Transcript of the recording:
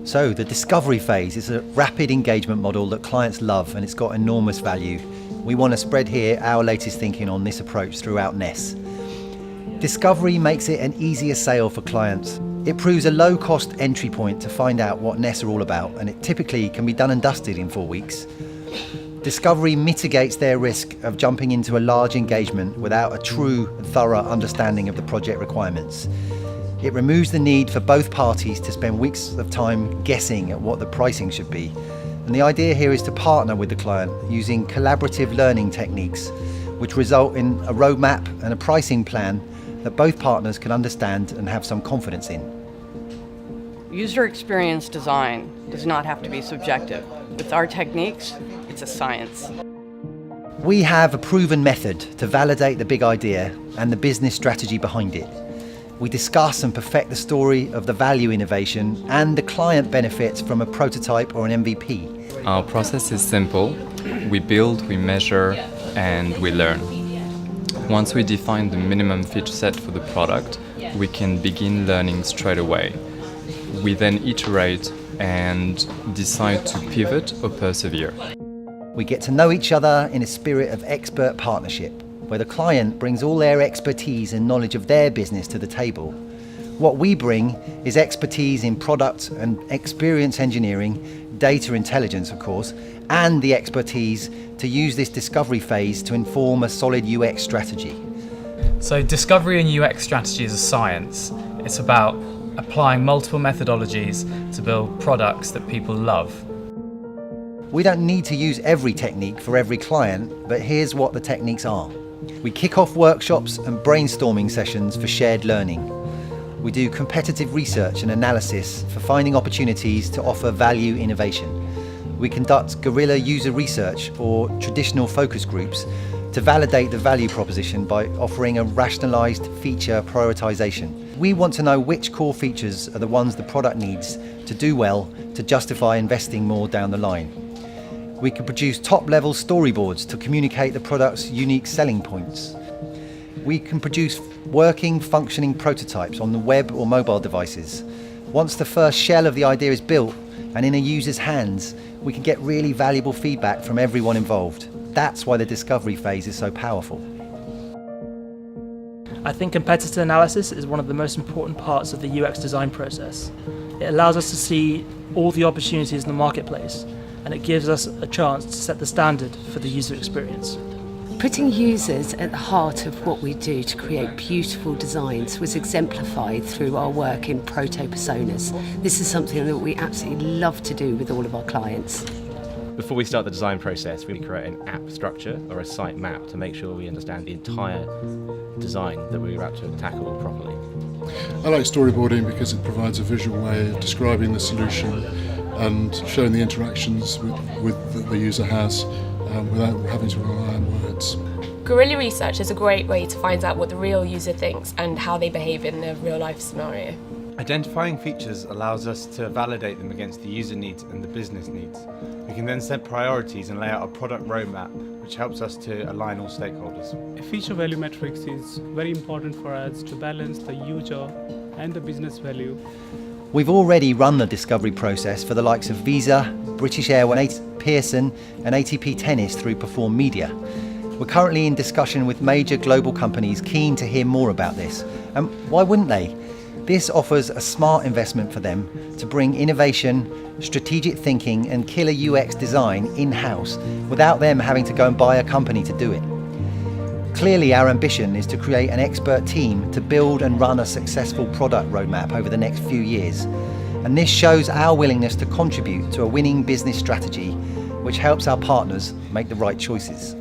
So the discovery phase is a rapid engagement model that clients love, and it's got enormous value. We want to spread here our latest thinking on this approach throughout NES. Discovery makes it an easier sale for clients. It proves a low-cost entry point to find out what NES are all about, and it typically can be done and dusted in 4 weeks. Discovery mitigates their risk of jumping into a large engagement without a true, thorough understanding of the project requirements. It removes the need for both parties to spend weeks of time guessing at what the pricing should be. And the idea here is to partner with the client using collaborative learning techniques, which result in a roadmap and a pricing plan that both partners can understand and have some confidence in. User experience design does not have to be subjective. With our techniques, it's a science. We have a proven method to validate the big idea and the business strategy behind it. We discuss and perfect the story of the value innovation and the client benefits from a prototype or an MVP. Our process is simple. We build, we measure, and we learn. Once we define the minimum feature set for the product, we can begin learning straight away. We then iterate and decide to pivot or persevere. We get to know each other in a spirit of expert partnership, where the client brings all their expertise and knowledge of their business to the table. What we bring is expertise in product and experience engineering, data intelligence of course, and the expertise to use this discovery phase to inform a solid UX strategy. So discovery and UX strategy is a science. It's about applying multiple methodologies to build products that people love. We don't need to use every technique for every client, but here's what the techniques are. We kick off workshops and brainstorming sessions for shared learning. We do competitive research and analysis for finding opportunities to offer value innovation. We conduct guerrilla user research or traditional focus groups to validate the value proposition by offering a rationalized feature prioritization. We want to know which core features are the ones the product needs to do well to justify investing more down the line. We can produce top-level storyboards to communicate the product's unique selling points. We can produce working, functioning prototypes on the web or mobile devices. Once the first shell of the idea is built and in a user's hands, we can get really valuable feedback from everyone involved. That's why the discovery phase is so powerful. I think competitor analysis is one of the most important parts of the UX design process. It allows us to see all the opportunities in the marketplace, and it gives us a chance to set the standard for the user experience. Putting users at the heart of what we do to create beautiful designs was exemplified through our work in proto-personas. This is something that we absolutely love to do with all of our clients. Before we start the design process, we create an app structure or a site map to make sure we understand the entire design that we're about to tackle properly. I like storyboarding because it provides a visual way of describing the solution and showing the interactions that the user has without having to rely on words. Guerrilla research is a great way to find out what the real user thinks and how they behave in a real-life scenario. Identifying features allows us to validate them against the user needs and the business needs. We can then set priorities and lay out a product roadmap, which helps us to align all stakeholders. A feature value matrix is very important for us to balance the user and the business value. We've already run the discovery process for the likes of Visa, British Airways, Pearson and ATP Tennis through Perform Media. We're currently in discussion with major global companies keen to hear more about this. And why wouldn't they? This offers a smart investment for them to bring innovation, strategic thinking and killer UX design in-house without them having to go and buy a company to do it. Clearly, our ambition is to create an expert team to build and run a successful product roadmap over the next few years. And this shows our willingness to contribute to a winning business strategy, which helps our partners make the right choices.